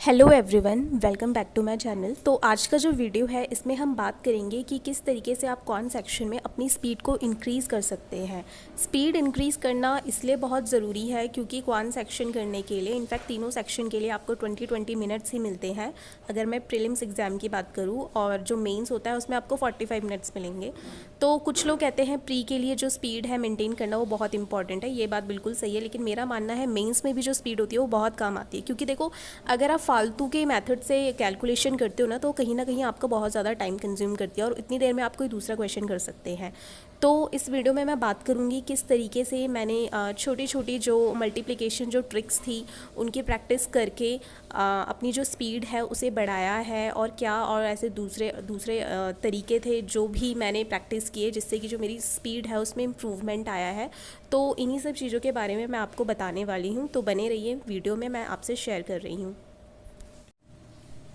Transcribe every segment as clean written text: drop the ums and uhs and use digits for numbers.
Hello everyone, welcome back to my channel. तो आज का जो वीडियो है इसमें हम बात करेंगे कि किस तरीके से आप कौन सेक्शन में अपनी स्पीड को इंक्रीज़ कर सकते हैं। स्पीड इंक्रीज़ करना इसलिए बहुत ज़रूरी है क्योंकि कौन सेक्शन करने के लिए, इनफैक्ट तीनों सेक्शन के लिए आपको 20 मिनट्स ही मिलते हैं। अगर मैं प्रीलिम्स एग्ज़ाम की बात करूँ और जो मेंस होता है उसमें आपको 45 मिनट्स मिलेंगे। तो कुछ लोग कहते हैं प्री के लिए जो स्पीड है मेंटेन करना वो बहुत इंपॉर्टेंट है, ये बात बिल्कुल सही है, लेकिन मेरा मानना है मेंस में भी जो स्पीड होती है वो बहुत काम आती है। क्योंकि देखो, अगर आप फालतू के मेथड से कैलकुलेशन करते हो ना, तो कहीं ना कहीं आपका बहुत ज़्यादा टाइम कंज्यूम करती है और इतनी देर में आप कोई दूसरा क्वेश्चन कर सकते हैं। तो इस वीडियो में मैं बात करूंगी किस तरीके से मैंने छोटी छोटी जो मल्टीप्लिकेशन जो ट्रिक्स थी उनकी प्रैक्टिस करके अपनी जो स्पीड है उसे बढ़ाया है, और क्या और ऐसे दूसरे दूसरे तरीके थे जो भी मैंने प्रैक्टिस किए जिससे कि जो मेरी स्पीड है उसमें इम्प्रूवमेंट आया है। तो इन्हीं सब चीज़ों के बारे में मैं आपको बताने वाली हूँ, तो बने रहिए वीडियो में, मैं आपसे शेयर कर रही हूँ।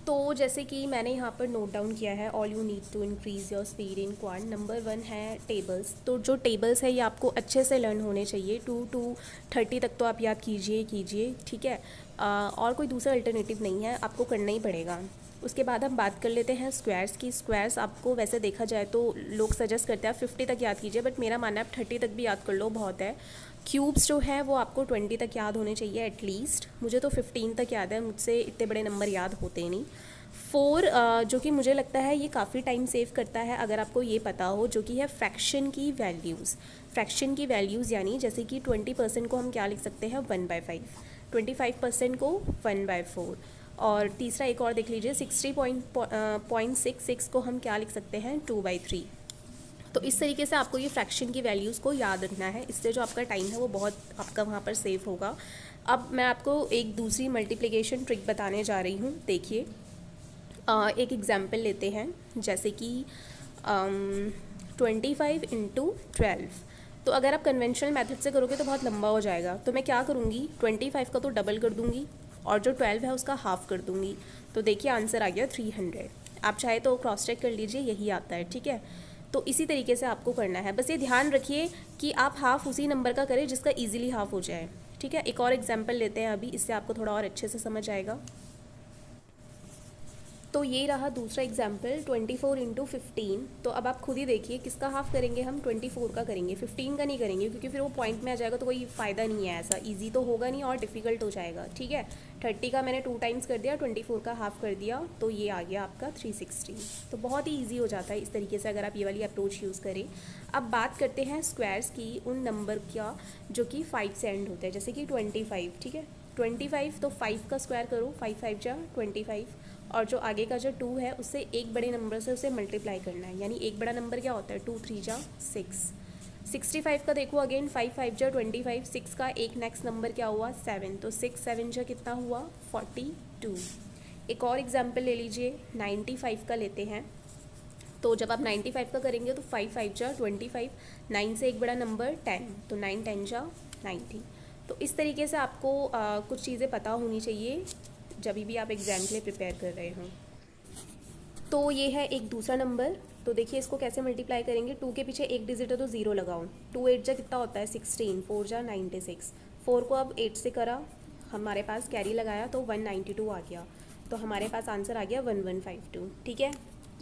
तो जैसे कि मैंने यहाँ पर नोट डाउन किया है, all you need to increase your speed in quant. Number 1 है टेबल्स। तो जो टेबल्स है ये आपको अच्छे से लर्न होने चाहिए। 2 to 30 तक तो आप याद कीजिए, ठीक है। और कोई दूसरा अल्टरनेटिव नहीं है, आपको करना ही पड़ेगा। उसके बाद हम बात कर लेते हैं स्क्वायर्स की। स्क्वायर्स आपको वैसे देखा जाए तो लोग सजेस्ट करते हैं आप 50 तक याद कीजिए, बट मेरा मानना है आप 30 तक भी याद कर लो, बहुत है। क्यूब्स जो है वो आपको 20 तक याद होने चाहिए एटलीस्ट। मुझे तो 15 तक याद है, मुझसे इतने बड़े नंबर याद होते नहीं। 4 जो कि मुझे लगता है ये काफ़ी टाइम सेव करता है अगर आपको ये पता हो, जो कि है फ्रैक्शन की वैल्यूज़। फ्रैक्शन की वैल्यूज़ यानी जैसे कि 20% को हम क्या लिख सकते हैं 1/5, 25% को 1/4, और तीसरा एक और देख लीजिए 60.66 को हम क्या लिख सकते हैं 2/3। तो इस तरीके से आपको ये फ्रैक्शन की वैल्यूज़ को याद रखना है, इससे जो आपका टाइम है वो बहुत आपका वहाँ पर सेव होगा। अब मैं आपको एक दूसरी मल्टीप्लिकेशन ट्रिक बताने जा रही हूँ। देखिए, एक एग्जाम्पल लेते हैं, जैसे कि 25 × 12। तो अगर आप कन्वेंशनल मेथड से करोगे तो बहुत लंबा हो जाएगा, तो मैं क्या करूँगी 25 का तो डबल कर दूँगी और जो 12 है उसका हाफ कर दूँगी। तो देखिए आंसर आ गया 300। आप चाहे तो क्रॉस चेक कर लीजिए, यही आता है, ठीक है। तो इसी तरीके से आपको करना है, बस ये ध्यान रखिए कि आप हाफ उसी नंबर का करें जिसका ईजिली हाफ हो जाए, ठीक है। एक और एग्जाम्पल लेते हैं अभी, इससे आपको थोड़ा और अच्छे से समझ आएगा। तो ये रहा दूसरा एग्जाम्पल 24 × 15। तो अब आप खुद ही देखिए किसका हाफ करेंगे, हम 24 का करेंगे, 15 का नहीं करेंगे क्योंकि फिर वो पॉइंट में आ जाएगा तो कोई फ़ायदा नहीं है, ऐसा इजी तो होगा नहीं और डिफ़िकल्ट हो जाएगा, ठीक है। 30 का मैंने 2 टाइम्स कर दिया, 24 का हाफ कर दिया, तो ये आ गया आपका 360। तो बहुत ही ईजी हो जाता है इस तरीके से अगर आप ये वाली अप्रोच यूज़ करें। अब बात करते हैं स्क्वायर्स की, उन नंबर का जो कि 5 से एंड होता है, जैसे कि 25, ठीक है। 25 तो 5 का स्क्वायर करो, 5 5 जा 25, और जो आगे का जो 2 है उससे एक बड़े नंबर से उसे मल्टीप्लाई करना है, यानी एक बड़ा नंबर क्या होता है 2 3 जा 6। 65 का देखो अगेन, 5 5 जा 25, 6 का एक नेक्स्ट नंबर क्या हुआ 7, तो 6 7 जा कितना हुआ 42। एक और एग्जाम्पल ले लीजिए, 95 का लेते हैं। तो जब आप 95 का करेंगे तो 5 5 जा 25, 9 से एक बड़ा नंबर 10, तो 9 10 जा 90। तो इस तरीके से आपको कुछ चीज़ें पता होनी चाहिए जब भी आप एग्ज़ाम के लिए प्रिपेयर कर रहे हों। तो ये है एक दूसरा नंबर, तो देखिए इसको कैसे मल्टीप्लाई करेंगे। 2 के पीछे एक डिजिट है तो 0 लगाओ, 2 8 जा कितना होता है 16, 4 जा 96, 4 को अब 8 से करा, हमारे पास कैरी लगाया तो 192 आ गया, तो हमारे पास आंसर आ गया 1152, ठीक है।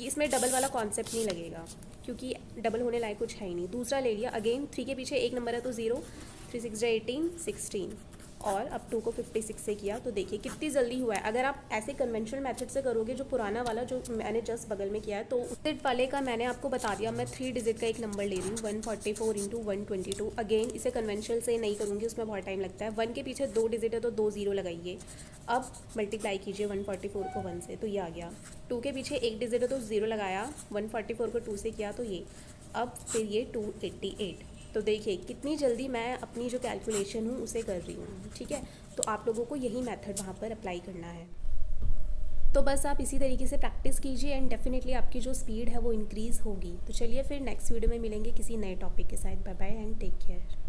इसमें डबल वाला कॉन्सेप्ट नहीं लगेगा क्योंकि डबल होने लायक कुछ है ही नहीं। दूसरा ले लिया, अगेन 3 के पीछे एक नंबर है तो 0, 3 6 जा 18, 16, और अब 2 को 56 से किया, तो देखिए कितनी जल्दी हुआ है। अगर आप ऐसे कन्वेंशनल मेथड से करोगे, जो पुराना वाला जो मैंने जस्ट बगल में किया है, तो उस वाले का मैंने आपको बता दिया, मैं 3 डिजिट का एक नंबर ले रही हूँ 144 × 122। अगेन इसे कन्वेंशनल से नहीं करूँगी, उसमें बहुत टाइम लगता है। 1 के पीछे 2 डिजिट है तो 2 0 लगाइए, अब मल्टीप्लाई कीजिए 144 को 1 से, तो ये आ गया। 2 के पीछे एक डिजिट है तो 0 लगाया, 144 को 2 से किया तो ये, अब फिर ये 288। तो देखिए कितनी जल्दी मैं अपनी जो कैलकुलेशन हूँ उसे कर रही हूँ, ठीक है। तो आप लोगों को यही मेथड वहाँ पर अप्लाई करना है। तो बस आप इसी तरीके से प्रैक्टिस कीजिए एंड डेफिनेटली आपकी जो स्पीड है वो इंक्रीज़ होगी। तो चलिए फिर नेक्स्ट वीडियो में मिलेंगे किसी नए टॉपिक के साथ। Bye bye and take care.